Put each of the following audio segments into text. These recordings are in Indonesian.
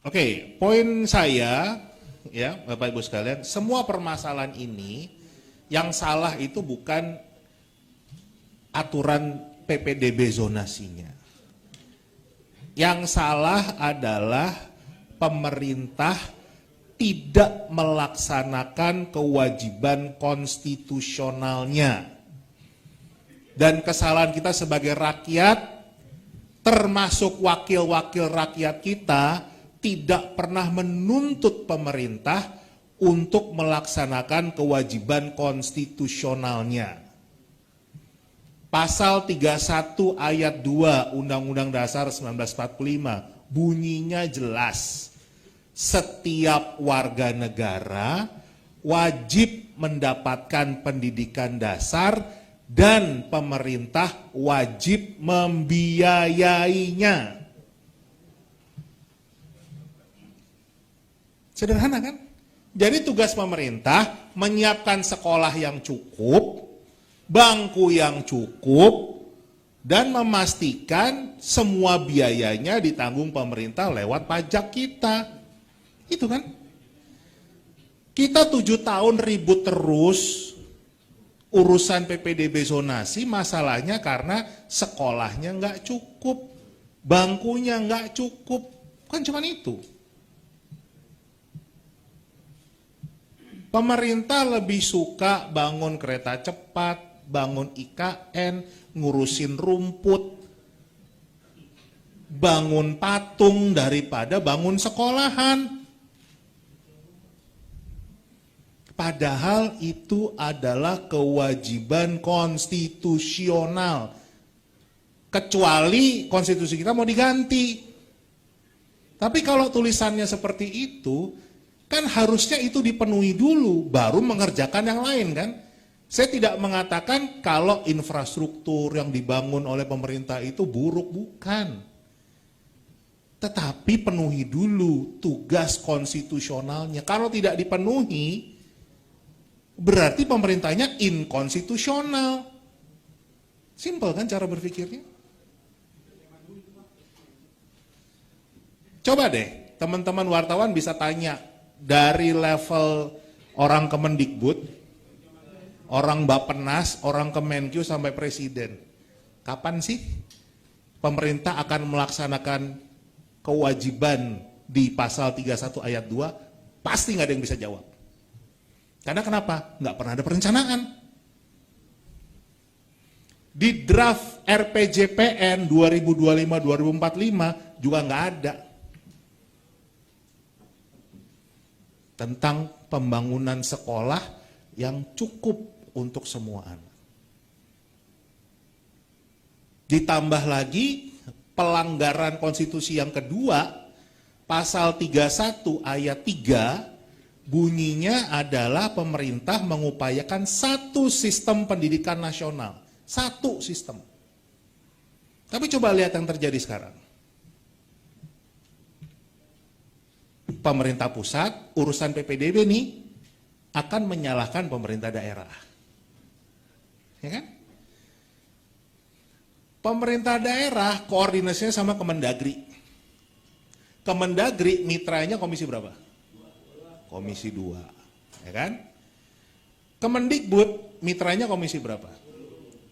Oke, poin saya, ya Bapak Ibu sekalian, semua permasalahan ini yang salah itu bukan aturan PPDB zonasinya. Yang salah adalah pemerintah tidak melaksanakan kewajiban konstitusionalnya. Dan kesalahan kita sebagai rakyat, termasuk wakil-wakil rakyat kita, tidak pernah menuntut pemerintah untuk melaksanakan kewajiban konstitusionalnya. Pasal 31 ayat 2 Undang-Undang Dasar 1945 bunyinya jelas. Setiap warga negara wajib mendapatkan pendidikan dasar dan pemerintah wajib membiayainya. Sederhana kan? Jadi tugas pemerintah menyiapkan sekolah yang cukup, bangku yang cukup, dan memastikan semua biayanya ditanggung pemerintah lewat pajak kita. Itu kan? Kita 7 tahun ribut terus urusan PPDB zonasi, masalahnya karena sekolahnya nggak cukup, bangkunya nggak cukup, kan cuma itu. Pemerintah lebih suka bangun kereta cepat, bangun IKN, ngurusin rumput, bangun patung daripada bangun sekolahan. Padahal itu adalah kewajiban konstitusional. Kecuali konstitusi kita mau diganti. Tapi kalau tulisannya seperti itu, kan harusnya itu dipenuhi dulu, baru mengerjakan yang lain kan. Saya tidak mengatakan kalau infrastruktur yang dibangun oleh pemerintah itu buruk, bukan. Tetapi penuhi dulu tugas konstitusionalnya. Kalau tidak dipenuhi, berarti pemerintahnya inkonstitusional. Simpel kan cara berpikirnya? Coba deh, teman-teman wartawan bisa tanya, dari level orang Kemendikbud, orang Bappenas, orang Kemenkyu sampai presiden. Kapan sih pemerintah akan melaksanakan kewajiban di pasal 31 ayat 2? Pasti nggak ada yang bisa jawab. Karena kenapa? Nggak pernah ada perencanaan. Di draft RPJPN 2025-2045 juga nggak ada tentang pembangunan sekolah yang cukup untuk semua anak. Ditambah lagi pelanggaran konstitusi yang kedua, pasal 31 ayat 3, bunyinya adalah pemerintah mengupayakan satu sistem pendidikan nasional. Satu sistem. Tapi coba lihat yang terjadi sekarang. Pemerintah pusat, urusan PPDB nih, akan menyalahkan pemerintah daerah. Ya kan? Pemerintah daerah koordinasinya sama Kemendagri. Kemendagri mitranya komisi berapa? Komisi 2. Ya kan? Kemendikbud mitranya komisi berapa?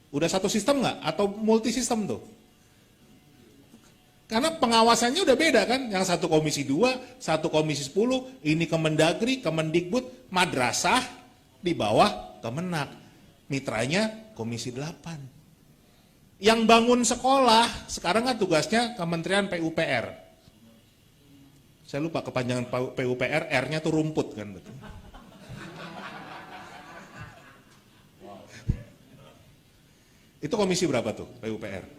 Udah satu sistem nggak? Atau multi sistem tuh? Karena pengawasannya udah beda kan, yang satu komisi 2, satu komisi 10, ini Kemendagri, Kemendikbud, madrasah, di bawah Kemenak. Mitranya komisi 8. Yang bangun sekolah, sekarang kan tugasnya Kementerian PUPR. Saya lupa kepanjangan PUPR, R-nya tuh rumput kan. Betul. Itu komisi berapa tuh PUPR?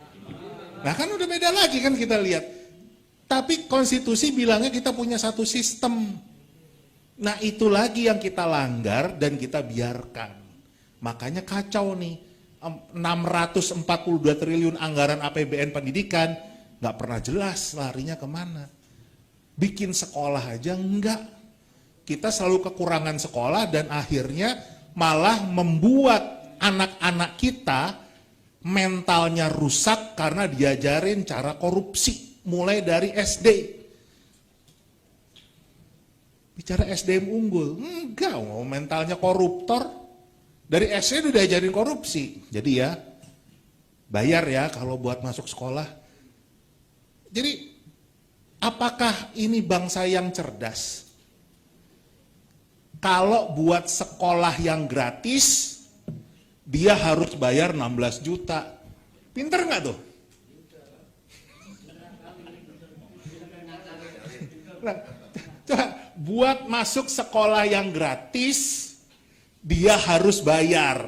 Nah kan udah beda lagi kan kita lihat. Tapi konstitusi bilangnya kita punya satu sistem. Nah itu lagi yang kita langgar dan kita biarkan. Makanya kacau nih. 642 triliun anggaran APBN pendidikan, nggak pernah jelas larinya kemana. Bikin sekolah aja enggak. Kita selalu kekurangan sekolah dan akhirnya malah membuat anak-anak kita mentalnya rusak karena diajarin cara korupsi mulai dari SD. Bicara SDM unggul, enggak, mentalnya koruptor. Dari SD udah diajarin korupsi. Jadi ya, bayar ya kalau buat masuk sekolah. Jadi, apakah ini bangsa yang cerdas? Kalau buat sekolah yang gratis, dia harus bayar 16 juta. Pinter nggak tuh? Nah, coba buat masuk sekolah yang gratis, dia harus bayar.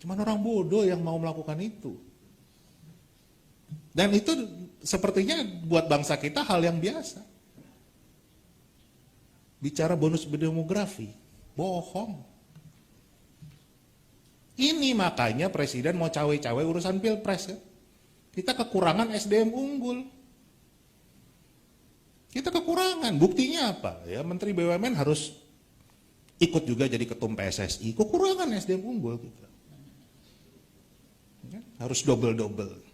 Cuman orang bodoh yang mau melakukan itu. Dan itu sepertinya buat bangsa kita hal yang biasa. Bicara bonus demografi, bohong. Ini makanya presiden mau cawe-cawe urusan pilpres kan. Kita kekurangan SDM unggul. Kita kekurangan, buktinya apa? Ya Menteri BUMN harus ikut juga jadi ketum PSSI. Kekurangan SDM unggul kita. Ya, harus double-double.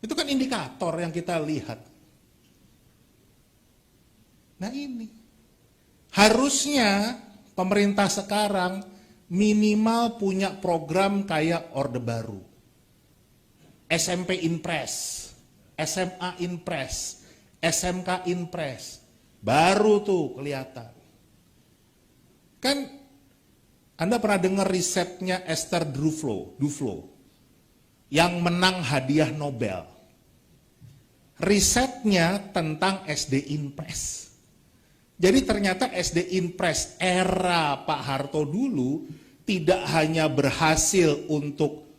Itu kan indikator yang kita lihat. Nah ini, harusnya pemerintah sekarang minimal punya program kayak Orde Baru. SMP Inpres, SMA Inpres, SMK Inpres, baru tuh kelihatan. Kan Anda pernah dengar risetnya Esther Duflo yang menang hadiah Nobel. Risetnya tentang SD Inpres. Jadi ternyata SD Inpres era Pak Harto dulu tidak hanya berhasil untuk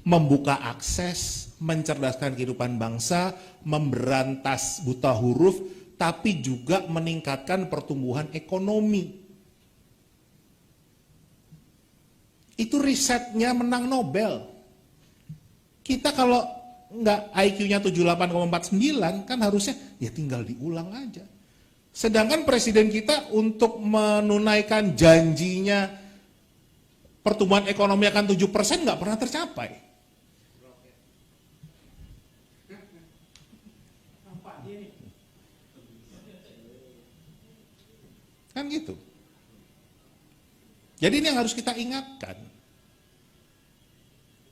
membuka akses, mencerdaskan kehidupan bangsa, memberantas buta huruf, tapi juga meningkatkan pertumbuhan ekonomi. Itu risetnya menang Nobel. Kita kalau nggak IQ-nya 78,49 kan harusnya ya tinggal diulang aja. Sedangkan presiden kita untuk menunaikan janjinya pertumbuhan ekonomi akan 7% nggak pernah tercapai. Kan gitu. Jadi ini yang harus kita ingatkan.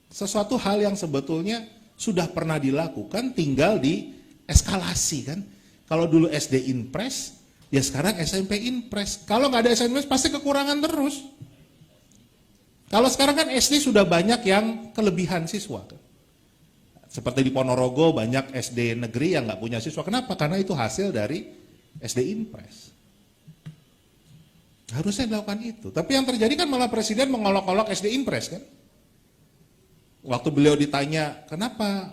Sesuatu hal yang sebetulnya sudah pernah dilakukan, tinggal di eskalasi kan. Kalau dulu SD Inpres, ya sekarang SMP Inpres. Kalau nggak ada SMP pasti kekurangan terus. Kalau sekarang kan SD sudah banyak yang kelebihan siswa. Seperti di Ponorogo banyak SD negeri yang nggak punya siswa. Kenapa? Karena itu hasil dari SD Inpres. Harusnya dilakukan itu. Tapi yang terjadi kan malah presiden mengolok-olok SD Inpres kan. Waktu beliau ditanya, kenapa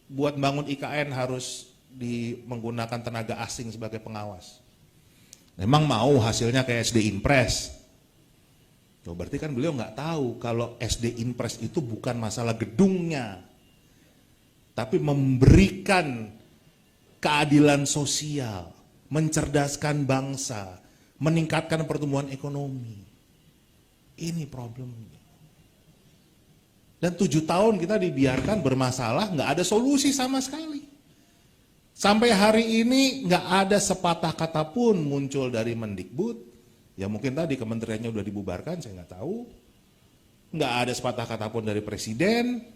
buat bangun IKN harus menggunakan tenaga asing sebagai pengawas? Memang mau hasilnya kayak SD Inpres. Loh, berarti kan beliau nggak tahu kalau SD Inpres itu bukan masalah gedungnya, tapi memberikan keadilan sosial, mencerdaskan bangsa, meningkatkan pertumbuhan ekonomi. Ini problemnya. Dan 7 tahun kita dibiarkan bermasalah, nggak ada solusi sama sekali. Sampai hari ini nggak ada sepatah kata pun muncul dari Mendikbud. Ya mungkin tadi kementeriannya udah dibubarkan, saya nggak tahu. Nggak ada sepatah kata pun dari presiden.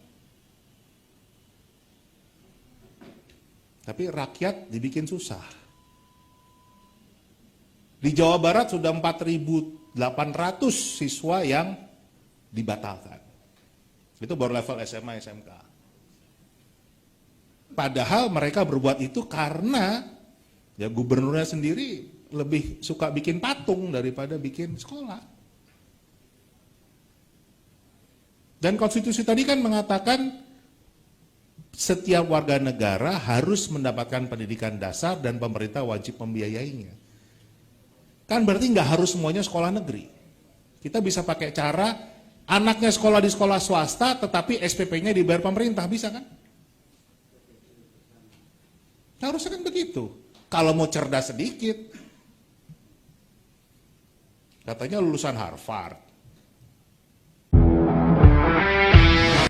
Tapi rakyat dibikin susah. Di Jawa Barat sudah 4.800 siswa yang dibatalkan. Itu baru level SMA, SMK. Padahal mereka berbuat itu karena ya gubernurnya sendiri lebih suka bikin patung daripada bikin sekolah. Dan konstitusi tadi kan mengatakan setiap warga negara harus mendapatkan pendidikan dasar dan pemerintah wajib membiayainya. Kan berarti nggak harus semuanya sekolah negeri. Kita bisa pakai cara anaknya sekolah di sekolah swasta tetapi SPP-nya dibayar pemerintah, bisa kan? Harusnya kan begitu. Kalau mau cerdas sedikit, katanya lulusan Harvard,